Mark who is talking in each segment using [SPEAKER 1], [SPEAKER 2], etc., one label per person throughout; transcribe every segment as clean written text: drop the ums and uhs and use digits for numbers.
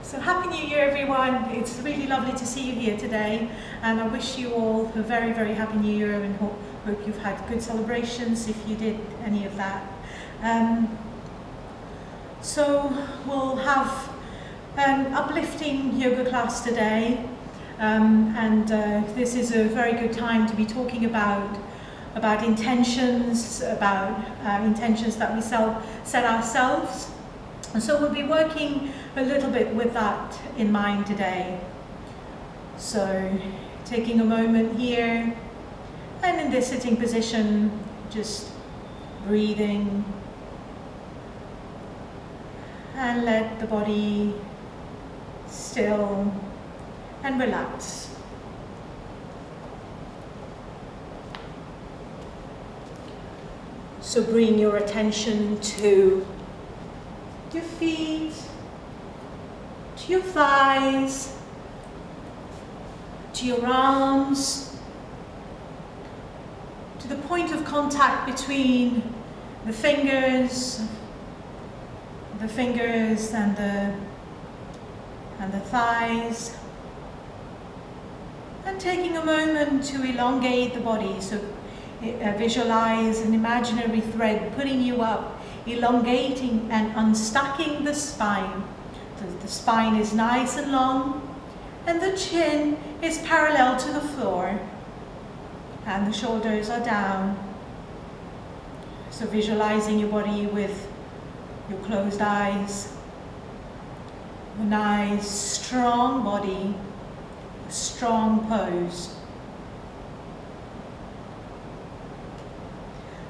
[SPEAKER 1] So Happy New Year, everyone. It's really lovely to see you here today, and I wish you all a very, very Happy New Year, and hope you've had good celebrations if you did any of that. So we'll have an uplifting yoga class today, and this is a very good time to be talking about intentions, intentions that we set ourselves. And so we'll be working a little bit with that in mind today. So taking a moment here, and in this sitting position, just breathing, and let the body still and relax. So bring your attention to your feet, to your thighs, to your arms, to the point of contact between the fingers and the thighs, and taking a moment to elongate the body. So visualize an imaginary thread putting you up, elongating and unstacking the spine. The spine is nice and long, and the chin is parallel to the floor, and the shoulders are down. So visualizing your body with your closed eyes, a nice strong body, a strong pose.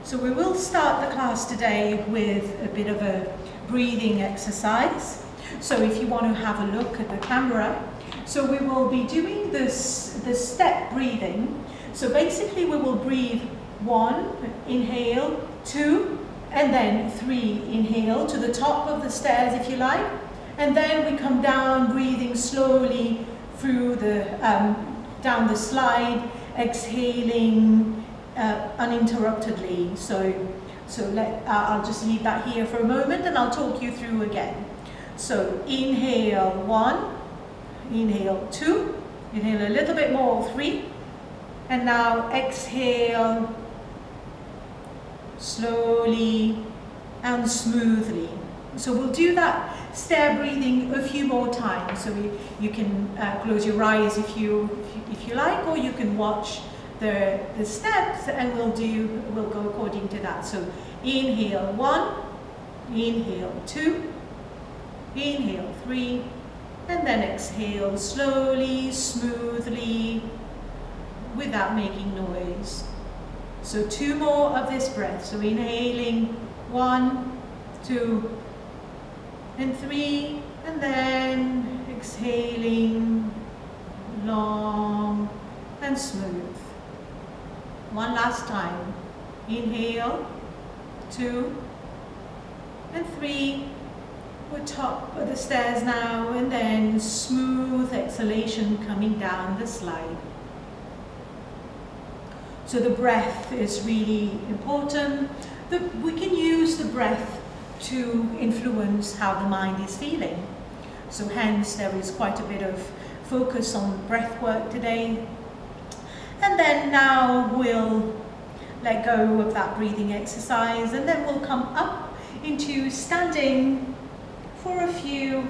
[SPEAKER 1] So we will start the class today with a bit of a breathing exercise. So if you want to have a look at the camera, so we will be doing the step breathing. So basically we will breathe 1, inhale, 2, and then 3, inhale to the top of the stairs if you like. And then we come down, breathing slowly through down the slide, exhaling uninterruptedly. I'll just leave that here for a moment, and I'll talk you through again. So inhale 1, inhale 2, inhale a little bit more, 3, and now exhale slowly and smoothly. So we'll do that stair breathing a few more times. So you can close your eyes if you like, or you can watch the steps, and we'll go according to that. So inhale 1, inhale 2, inhale 3, and then exhale slowly, smoothly, without making noise. So 2 more of this breath. So inhaling 1, 2, and 3, and then exhaling long and smooth. One last time. Inhale, 2, and 3. We're top of the stairs now, and then smooth exhalation coming down the slide. So the breath is really important. We can use the breath to influence how the mind is feeling. So hence there is quite a bit of focus on breath work today. And then now we'll let go of that breathing exercise, and then we'll come up into standing for a few,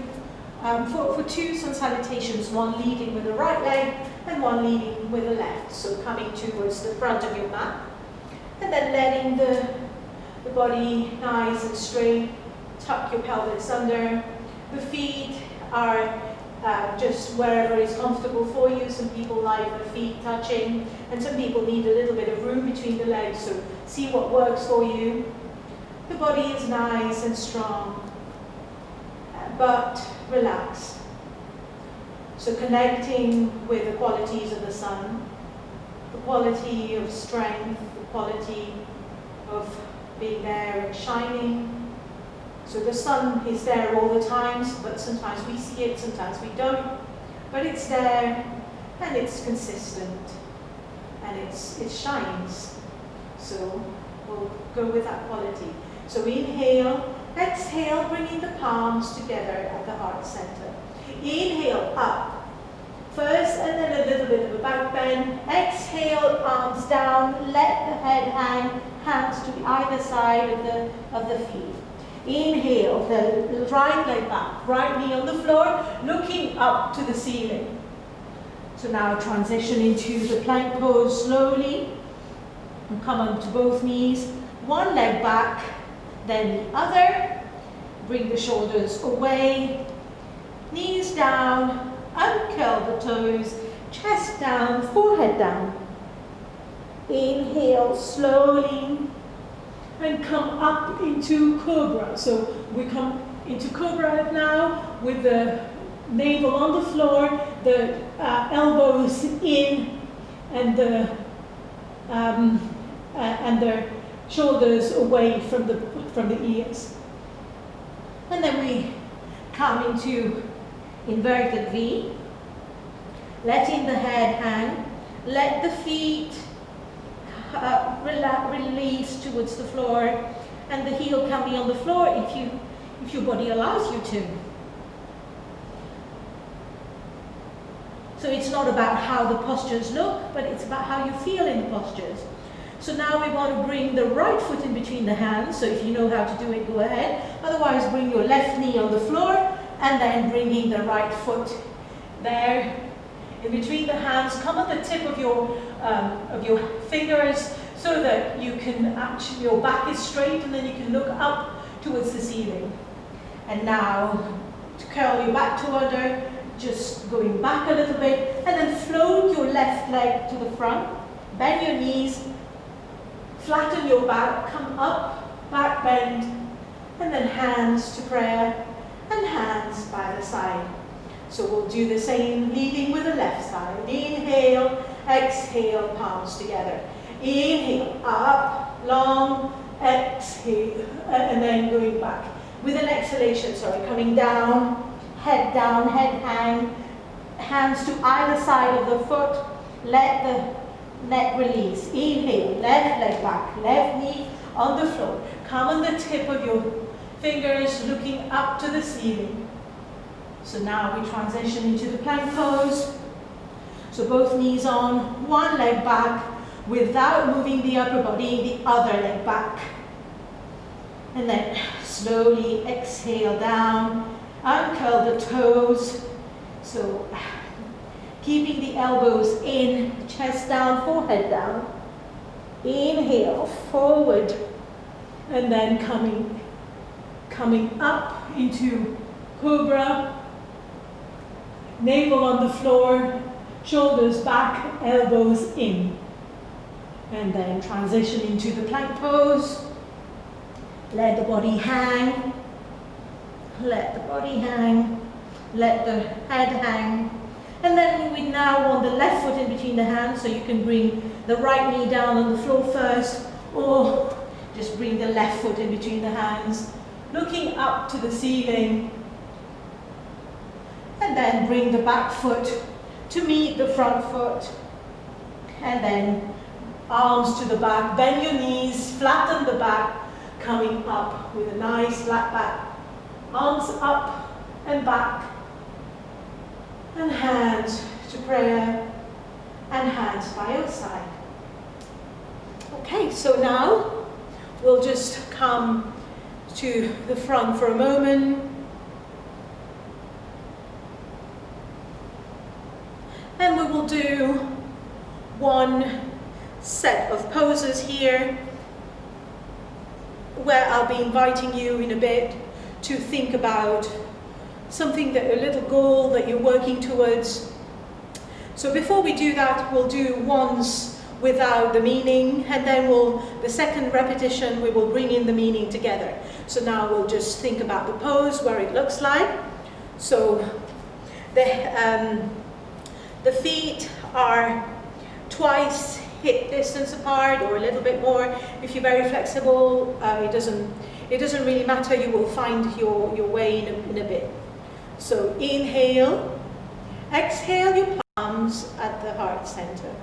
[SPEAKER 1] for 2 sun salutations, one leading with the right leg and one leading with the left. So coming towards the front of your mat, and then letting the body nice and straight, tuck your pelvis under. The feet are just wherever is comfortable for you. Some people like the feet touching, and some people need a little bit of room between the legs, so see what works for you. The body is nice and strong, but relaxed. So connecting with the qualities of the sun, the quality of strength, the quality of being there and shining. So the sun is there all the time, but sometimes we see it, sometimes we don't. But it's there, and it's consistent, and it shines. So we'll go with that quality. So inhale, exhale, bringing the palms together at the heart center. Inhale, up. First, and then a little bit of a back bend. Exhale, arms down. Let the head hang, hands to either side of the feet. Inhale, the right leg back, right knee on the floor, looking up to the ceiling. So now transition into the plank pose slowly. And come onto both knees. One leg back, then the other. Bring the shoulders away. Knees down, uncurl the toes, chest down, forehead down. Inhale slowly and come up into Cobra. So we come into Cobra now with the navel on the floor, the elbows in, and the shoulders away from the ears. And then we come into inverted V, letting the head hang, let the feet release towards the floor, and the heel can be on the floor if your body allows you to. So it's not about how the postures look, but it's about how you feel in the postures. So now we want to bring the right foot in between the hands. So if you know how to do it, go ahead. Otherwise, bring your left knee on the floor, and then bringing the right foot there in between the hands. Come at the tip of your fingers so that you can actually, your back is straight, and then you can look up towards the ceiling. And now to curl your back to under, just going back a little bit, and then float your left leg to the front. Bend your knees, flatten your back, come up, back bend, and then hands to prayer, and hands by the side. So we'll do the same, leading with the left side. Inhale, exhale, palms together. Inhale, up, long, exhale, and then going back. With an exhalation, coming down, head hang, hands to either side of the foot, let the neck release. Inhale, left leg back, left knee on the floor. Come on the tip of your fingers, looking up to the ceiling. So now we transition into the plank pose. So both knees on, one leg back, without moving the upper body, the other leg back. And then slowly exhale down, uncurl the toes. So keeping the elbows in, chest down, forehead down. Inhale, forward, and then coming up into Cobra. Navel on the floor, shoulders back, elbows in. And then transition into the plank pose. Let the body hang. Let the body hang. Let the head hang. And then we now want the left foot in between the hands, so you can bring the right knee down on the floor first, or just bring the left foot in between the hands, looking up to the ceiling. And then bring the back foot to meet the front foot. And then arms to the back, bend your knees, flatten the back, coming up with a nice flat back. Arms up and back. And hands to prayer, and hands by your side. Okay, so now we'll just come to the front for a moment. And we will do one set of poses here, where I'll be inviting you in a bit to think about something, a little goal that you're working towards. So before we do that, we'll do ones without the meaning, and then the second repetition, we will bring in the meaning together. So now we'll just think about the pose, where it looks like. So the feet are twice hip distance apart, or a little bit more. If you're very flexible, it doesn't really matter. You will find your way in a bit. So inhale, exhale your palms at the heart center.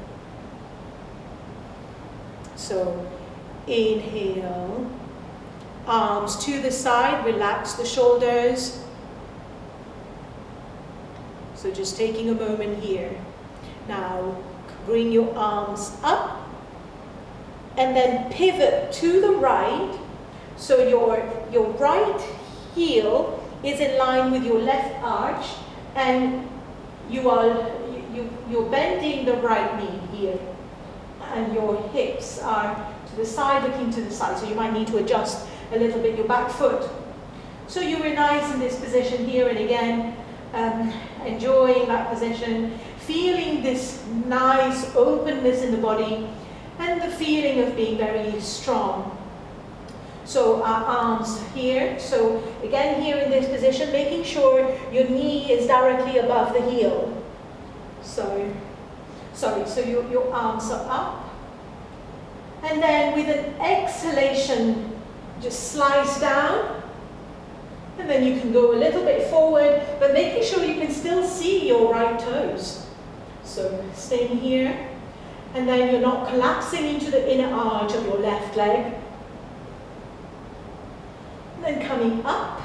[SPEAKER 1] So inhale, arms to the side, relax the shoulders. just taking a moment here. Now, bring your arms up and then pivot to the right. So your right heel is in line with your left arch, and you're bending the right knee here, and your hips are to the side, looking to the side. So you might need to adjust a little bit your back foot. So you were nice in this position here, and again, enjoying that position, feeling this nice openness in the body, and the feeling of being very strong. So our arms here. So again, here in this position, making sure your knee is directly above the heel. So your arms are up. And then with an exhalation, just slice down. And then you can go a little bit forward, but making sure you can still see your right toes. So staying here. And then you're not collapsing into the inner arch of your left leg. And then coming up,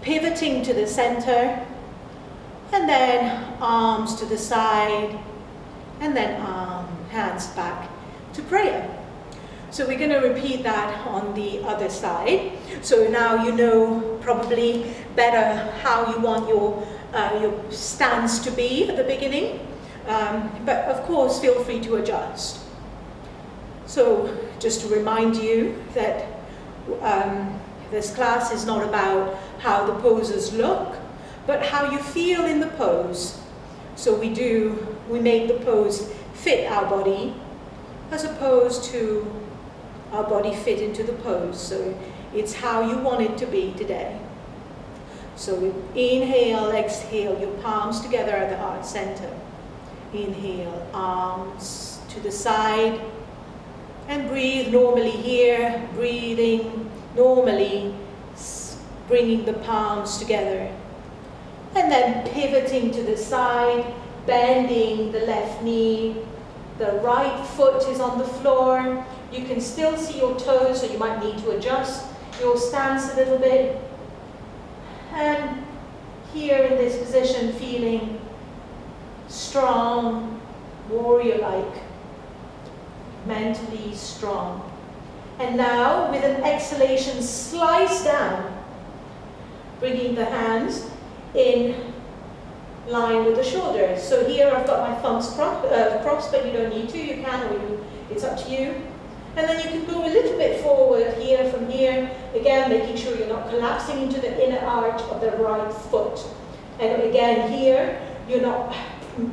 [SPEAKER 1] pivoting to the center, and then arms to the side, and then hands back to prayer. So we're going to repeat that on the other side. So now you know probably better how you want your stance to be at the beginning. But of course, feel free to adjust. So just to remind you that this class is not about how the poses look, but how you feel in the pose. So we make the pose fit our body, as opposed to our body fit into the pose. So it's how you want it to be today. So inhale, exhale, your palms together at the heart center. Inhale, arms to the side, and breathe normally here, breathing normally, bringing the palms together. And then pivoting to the side, bending the left knee, the right foot is on the floor. You can still see your toes, so you might need to adjust your stance a little bit. And here in this position, feeling strong, warrior-like, mentally strong. And now, with an exhalation, slice down, bringing the hands in line with the shoulders. So here I've got my thumbs crossed, but you don't need to. You can, or it's up to you. And then you can go a little bit forward here, from here, again making sure you're not collapsing into the inner arch of the right foot. And again here, you're not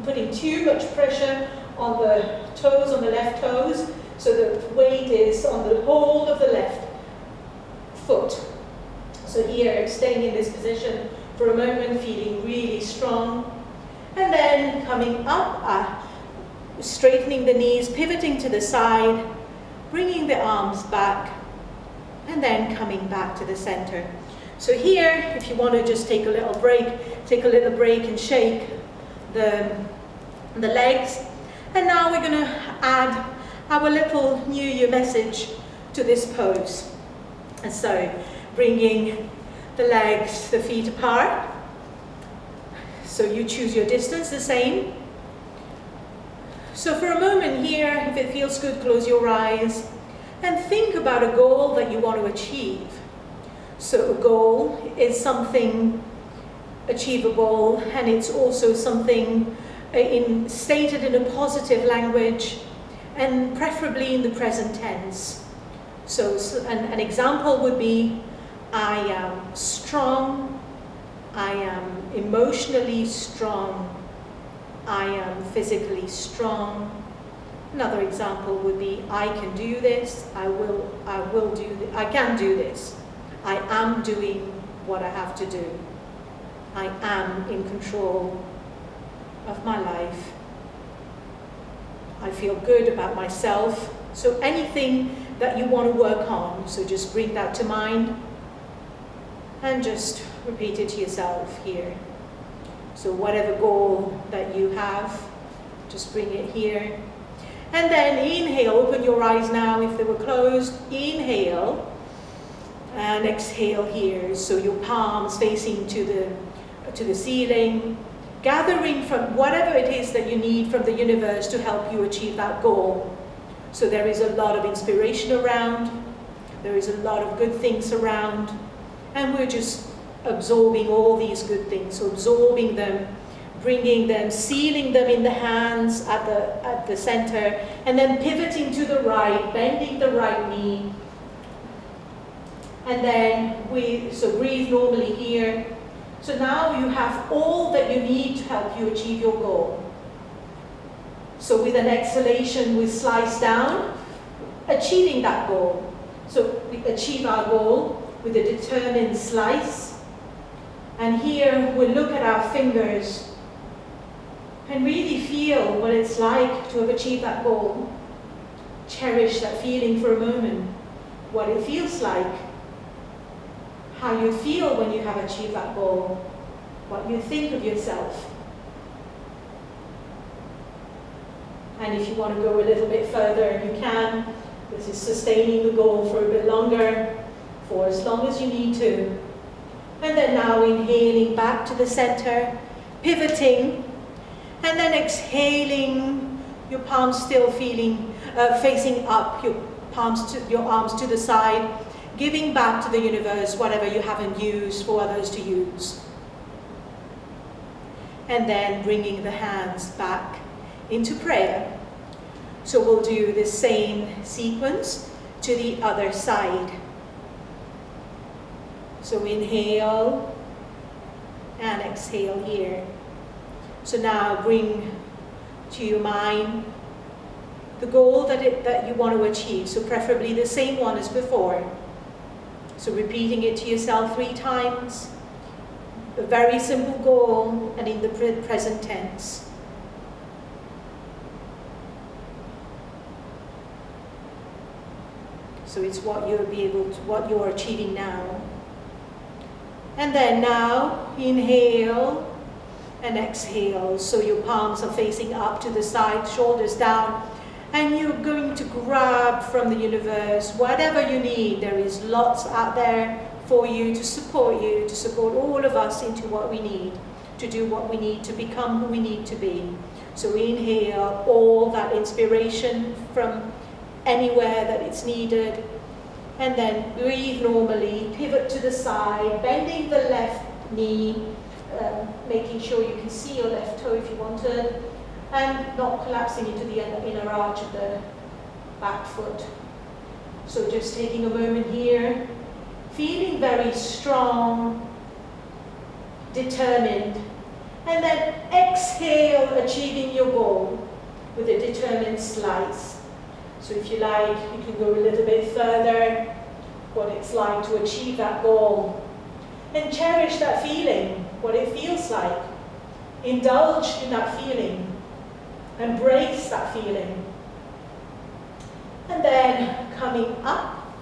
[SPEAKER 1] putting too much pressure on the toes, on the left toes, so the weight is on the whole of the left foot. So here, staying in this position for a moment, feeling really strong. And then coming up, straightening the knees, pivoting to the side, bringing the arms back, and then coming back to the center. So here, if you want to just take a little break and shake the legs. And now we're going to add our little New Year message to this pose. And so, bringing the legs, the feet apart. So you choose your distance, the same. So for a moment here, if it feels good, close your eyes and think about a goal that you want to achieve. So a goal is something achievable, and it's also something stated in a positive language, and preferably in the present tense. So an example would be, I am strong, I am emotionally strong, I am physically strong. Another example would be, I can do this, I will do this, I can do this. I am doing what I have to do. I am in control of my life. I feel good about myself. So anything that you want to work on, so just bring that to mind and just repeat it to yourself here. So whatever goal that you have, just bring it here. And then inhale, open your eyes now if they were closed. Inhale and exhale here. So your palms facing to the ceiling. gathering from whatever it is that you need from the universe to help you achieve that goal. So there is a lot of inspiration around, there is a lot of good things around, and we're just absorbing all these good things, so absorbing them, bringing them, sealing them in the hands at the center, and then pivoting to the right, bending the right knee. And then so breathe normally here. So now you have all that you need to help you achieve your goal. So with an exhalation, we slice down, achieving that goal. So we achieve our goal with a determined slice. And here we look at our fingers and really feel what it's like to have achieved that goal. Cherish that feeling for a moment, what it feels like, how you feel when you have achieved that goal, what you think of yourself. And if you want to go a little bit further, you can. This is sustaining the goal for a bit longer, for as long as you need to. And then now inhaling back to the center, pivoting, and then exhaling, your palms still facing up, your arms to the side, giving back to the universe whatever you haven't used for others to use. And then bringing the hands back into prayer. So we'll do the same sequence to the other side. So inhale and exhale here. So now bring to your mind the goal that you want to achieve, so preferably the same one as before. So repeating it to yourself 3 times, a very simple goal, and in the present tense. So it's what you're achieving now. And then now, inhale and exhale. So your palms are facing up to the side, shoulders down, and you're going to grab from the universe whatever you need. There is lots out there for you, to support all of us into what we need, to do what we need, to become who we need to be. So inhale all that inspiration from anywhere that it's needed, and then breathe normally, pivot to the side, bending the left knee, making sure you can see your left toe if you wanted, and not collapsing into the inner arch of the back foot. So just taking a moment here, feeling very strong, determined, and then exhale, achieving your goal with a determined slice. So if you like, you can go a little bit further, what it's like to achieve that goal. And cherish that feeling, what it feels like. Indulge in that feeling. Embrace that feeling. And then coming up,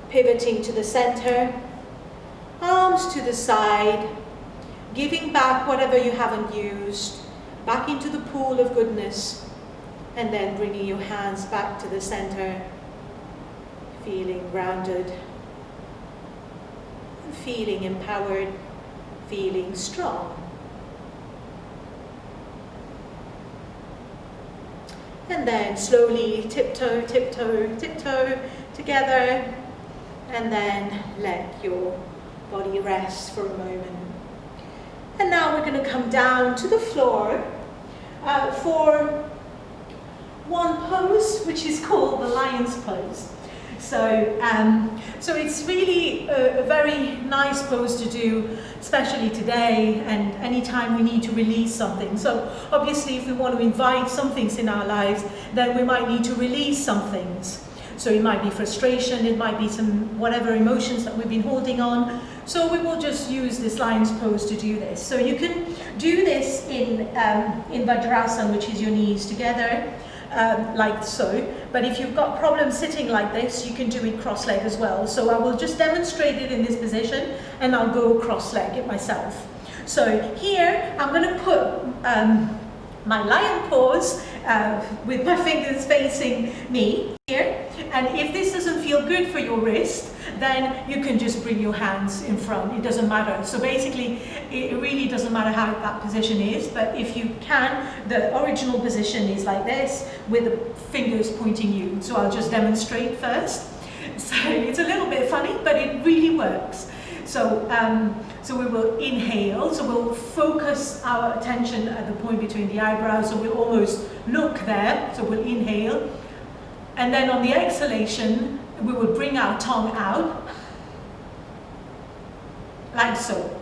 [SPEAKER 1] pivoting to the center, arms to the side, giving back whatever you haven't used, back into the pool of goodness. And then bringing your hands back to the center, feeling grounded, feeling empowered, feeling strong. And then slowly tiptoe, tiptoe, tiptoe together, and then let your body rest for a moment. And now we're going to come down to the floor for one pose, which is called the lion's pose. So it's really a very nice pose to do, especially today and anytime we need to release something. So obviously if we want to invite some things in our lives, then we might need to release some things. So it might be frustration, it might be some whatever emotions that we've been holding on. So we will just use this lion's pose to do this. So you can do this in Vajrasana, which is your knees together, like so. But if you've got problems sitting like this, you can do it cross-legged as well. So I will just demonstrate it in this position, and I'll go cross-legged myself. So here, I'm going to put my lion pose with my fingers facing me here, And if this doesn't feel good for your wrist, then you can just bring your hands in front. It doesn't matter. So basically, it really doesn't matter how that position is, but if you can, the original position is like this, with the fingers pointing you. So I'll just demonstrate first. So it's a little bit funny, but it really works. So, so we will inhale, so we'll focus our attention at the point between the eyebrows, so we'll almost look there, so we'll inhale. And then on the exhalation, we will bring our tongue out, like so.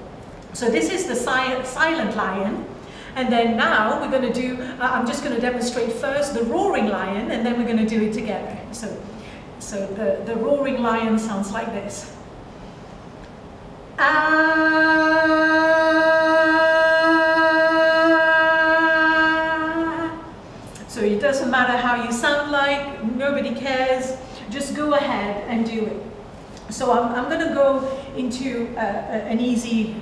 [SPEAKER 1] So this is the silent lion. And then now we're going to do, I'm just going to demonstrate first the roaring lion, and then we're going to do it together. So the roaring lion sounds like this. So it doesn't matter how you sound like, nobody cares, just go ahead and do it. So I'm going to go into an easy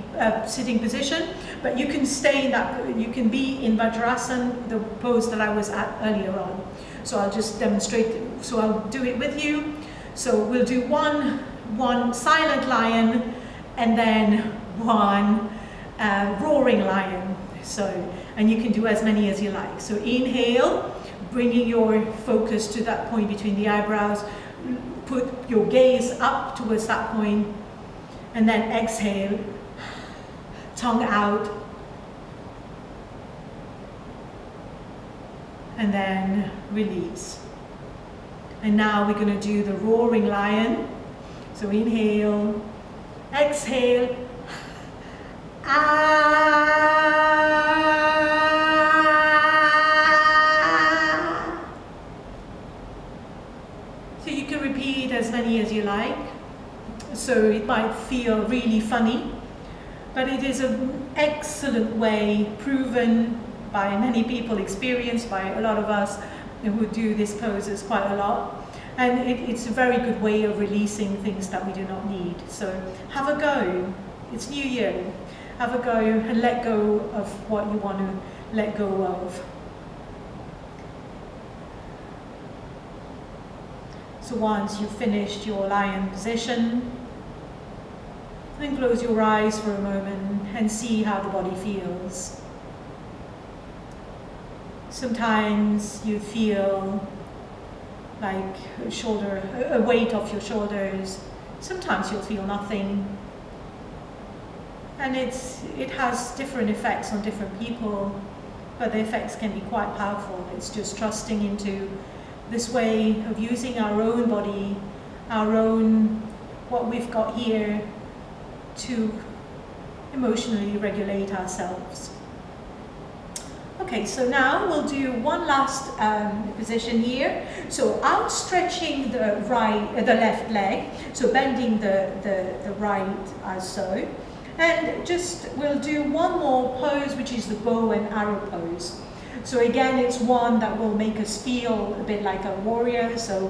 [SPEAKER 1] sitting position, but you can stay in that, you can be in Vajrasana, the pose that I was at earlier on. So I'll just demonstrate, so I'll do it with you. So we'll do one silent lion, and then one roaring lion. So, and you can do as many as you like. So inhale, bringing your focus to that point between the eyebrows, put your gaze up towards that point, and then exhale, tongue out, and then release. And now we're going to do the roaring lion. So inhale, exhale, So you can repeat as many as you like. So it might feel really funny, but it is an excellent way, proven by many people, experienced by a lot of us who do these poses quite a lot. And it's a very good way of releasing things that we do not need. So have a go. It's New Year. Have a go and let go of what you want to let go of. So once you've finished your lion position, then close your eyes for a moment and see how the body feels. Sometimes you feel like a weight off your shoulders. Sometimes you'll feel nothing. And it has different effects on different people, but the effects can be quite powerful. It's just trusting into this way of using our own body, what we've got here, to emotionally regulate ourselves. Okay, so now we'll do one last position here. So outstretching the left leg, so bending the right as so. And we'll do one more pose, which is the bow and arrow pose. So again, it's one that will make us feel a bit like a warrior, so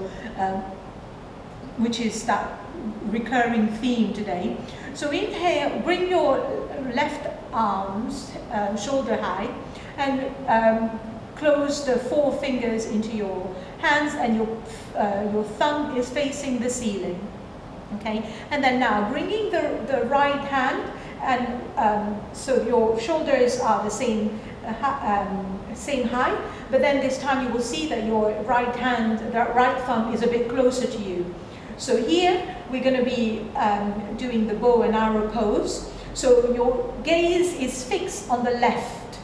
[SPEAKER 1] which is that recurring theme today. So inhale, bring your left arms shoulder high, and close the 4 fingers into your hands, and your thumb is facing the ceiling. Okay, and then now bringing the right hand, and so your shoulders are the same height, but then this time you will see that your right hand, that right thumb is a bit closer to you. So here we're going to be doing the bow and arrow pose. So your gaze is fixed on the left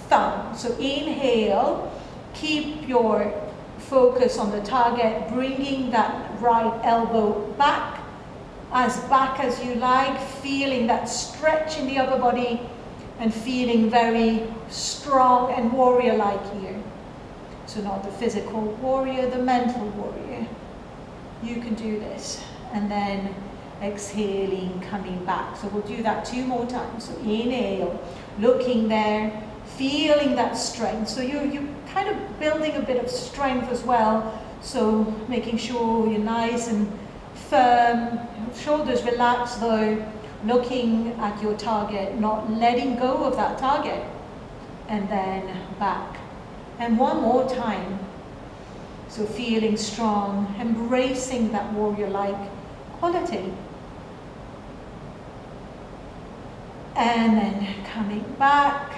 [SPEAKER 1] thumb. So inhale, keep your focus on the target, bringing that right elbow back as you like, feeling that stretch in the upper body and feeling very strong and warrior-like here. So not the physical warrior, the mental warrior. You can do this. And then exhaling, coming back. So we'll do that 2 more times. So inhale, looking there, feeling that strength. So you're kind of building a bit of strength as well. So making sure you're nice and firm, shoulders relaxed though, looking at your target, not letting go of that target. And then back. And one more time. So feeling strong, embracing that warrior-like quality. And then coming back,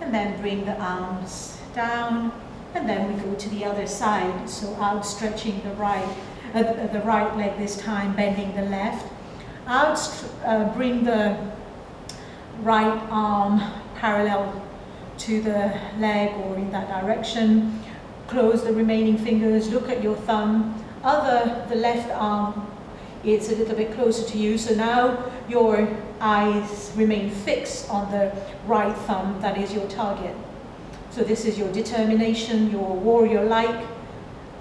[SPEAKER 1] and then bring the arms down, and then we go to the other side. So outstretching the right leg this time, bending the left. Bring the right arm parallel to the leg or in that direction. Close the remaining fingers, look at your thumb. The left arm is a little bit closer to you, so now your eyes remain fixed on the right thumb, that is your target. So this is your determination, your warrior-like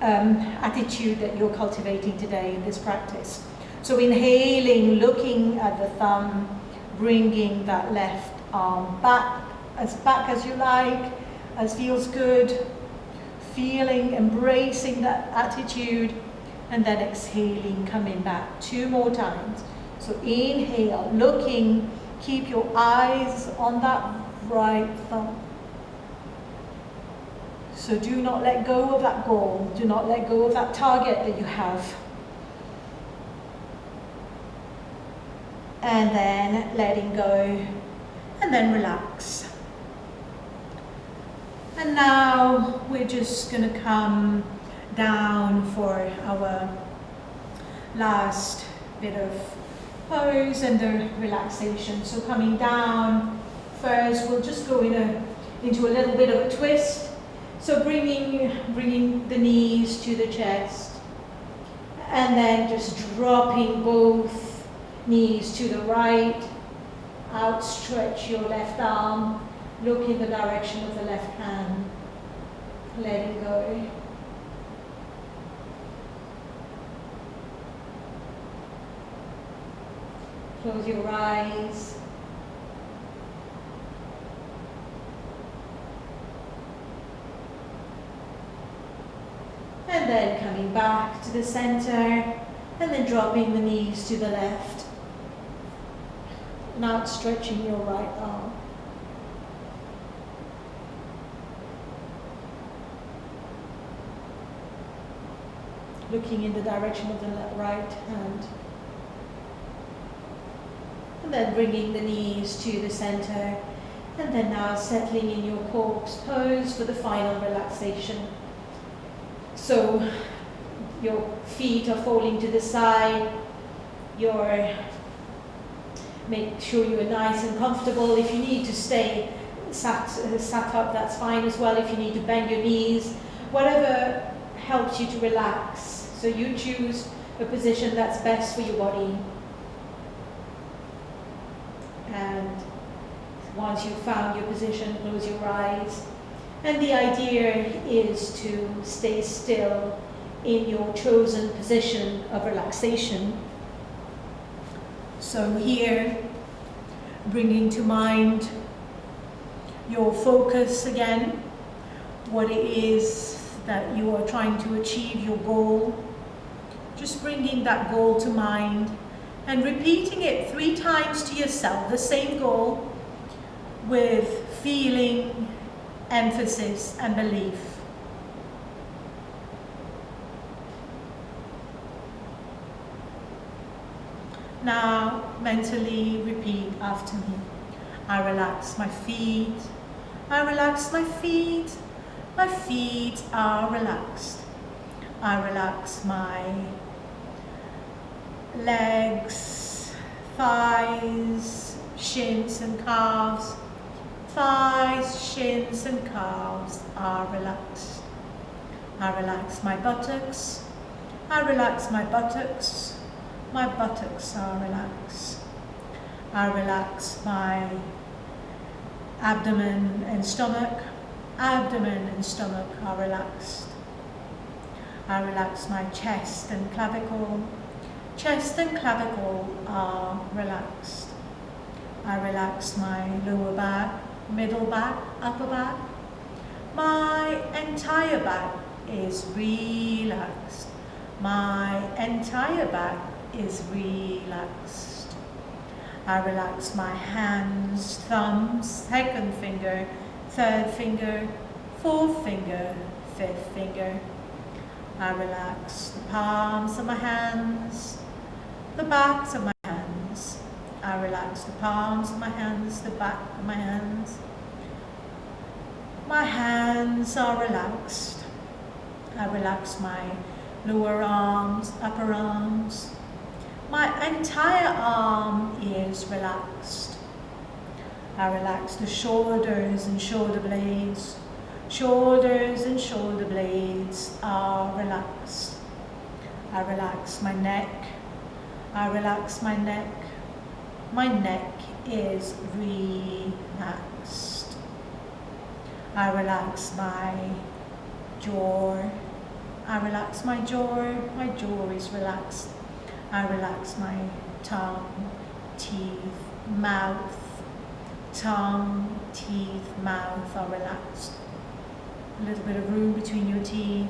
[SPEAKER 1] attitude that you're cultivating today in this practice. So inhaling, looking at the thumb, bringing that left arm back as you like, as feels good, feeling, embracing that attitude, and then exhaling, coming back 2 more times. So inhale, looking, keep your eyes on that right thumb. So do not let go of that goal, do not let go of that target that you have. And then letting go, and then relax. And now we're just going to come down for our last bit of pose and the relaxation. So coming down, first we'll just go into a little bit of a twist. So bringing the knees to the chest, and then just dropping both knees to the right. Outstretch your left arm, look in the direction of the left hand, letting go. Close your eyes. And then coming back to the center, and then dropping the knees to the left. And outstretching your right arm. Looking in the direction of the right hand. And then bringing the knees to the center. And then now settling in your corpse pose for the final relaxation. So your feet are falling to the side. Make sure you're nice and comfortable. If you need to stay sat up, that's fine as well. If you need to bend your knees, whatever helps you to relax. So you choose a position that's best for your body. And once you've found your position, close your eyes. And the idea is to stay still in your chosen position of relaxation. So here, bringing to mind your focus again, what it is that you are trying to achieve, your goal. Just bringing that goal to mind and repeating it 3 times to yourself, the same goal, with feeling, emphasis, and belief. Now, mentally repeat after me. I relax my feet. I relax my feet. My feet are relaxed. I relax my legs, thighs, shins and calves. Thighs, shins and calves are relaxed. I relax my buttocks. I relax my buttocks. My buttocks are relaxed. I relax my abdomen and stomach. Abdomen and stomach are relaxed. I relax my chest and clavicle. Chest and clavicle are relaxed. I relax my lower back, middle back, upper back. My entire back is relaxed. My entire back is relaxed. I relax my hands, thumbs, second finger, third finger, fourth finger, fifth finger. I relax the palms of my hands, the backs of my hands. I relax the palms of my hands, the back of my hands. My hands are relaxed. I relax my lower arms, upper arms. My entire arm is relaxed. I relax the shoulders and shoulder blades. Shoulders and shoulder blades are relaxed. I relax my neck. I relax my neck. My neck is relaxed. I relax my jaw. I relax my jaw. My jaw is relaxed. I relax my tongue, teeth, mouth. Tongue, teeth, mouth are relaxed. A little bit of room between your teeth.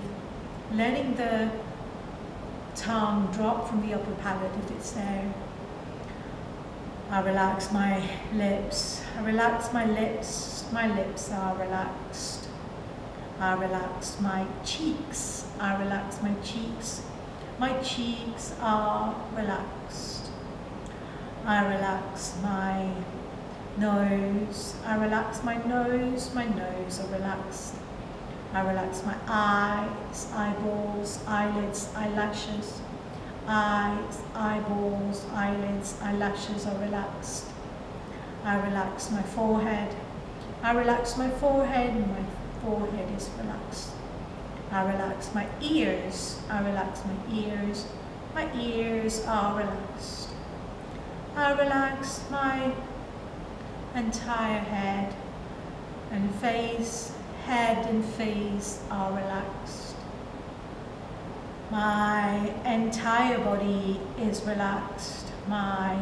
[SPEAKER 1] Letting the tongue drop from the upper palate if it's there. I relax my lips. I relax my lips. My lips are relaxed. I relax my cheeks. I relax my cheeks. My cheeks are relaxed. I relax my nose. I relax my nose. My nose are relaxed. I relax my eyes, eyeballs, eyelids, eyelashes. Eyes, eyeballs, eyelids, eyelashes are relaxed. I relax my forehead. I relax my forehead, and my forehead is relaxed. I relax my ears. I relax my ears. My ears are relaxed. I relax my entire head and face. Head and face are relaxed. My entire body is relaxed. My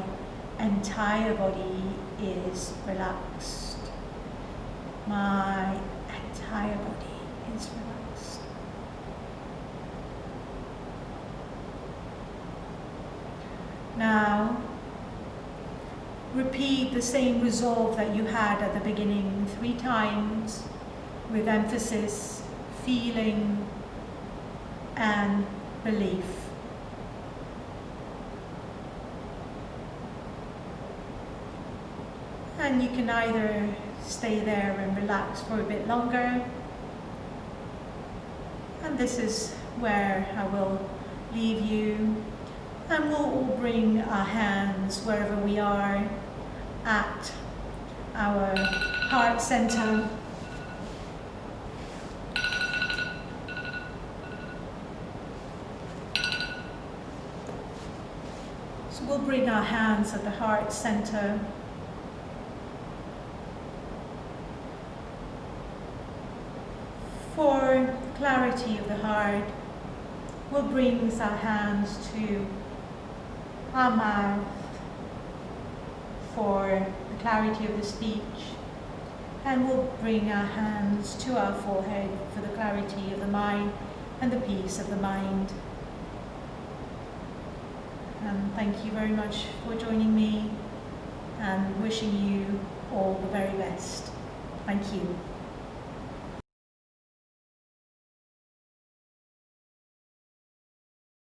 [SPEAKER 1] entire body is relaxed. My entire body is relaxed. Now, repeat the same resolve that you had at the beginning 3 times with emphasis, feeling, and belief. And you can either stay there and relax for a bit longer. And this is where I will leave you. And we'll all bring our hands wherever we are at our heart center. So we'll bring our hands at the heart center. For clarity of the heart, we'll bring our hands to our mouth for the clarity of the speech, and we'll bring our hands to our forehead for the clarity of the mind and the peace of the mind. And thank you very much for joining me, and wishing you all the very best. Thank you.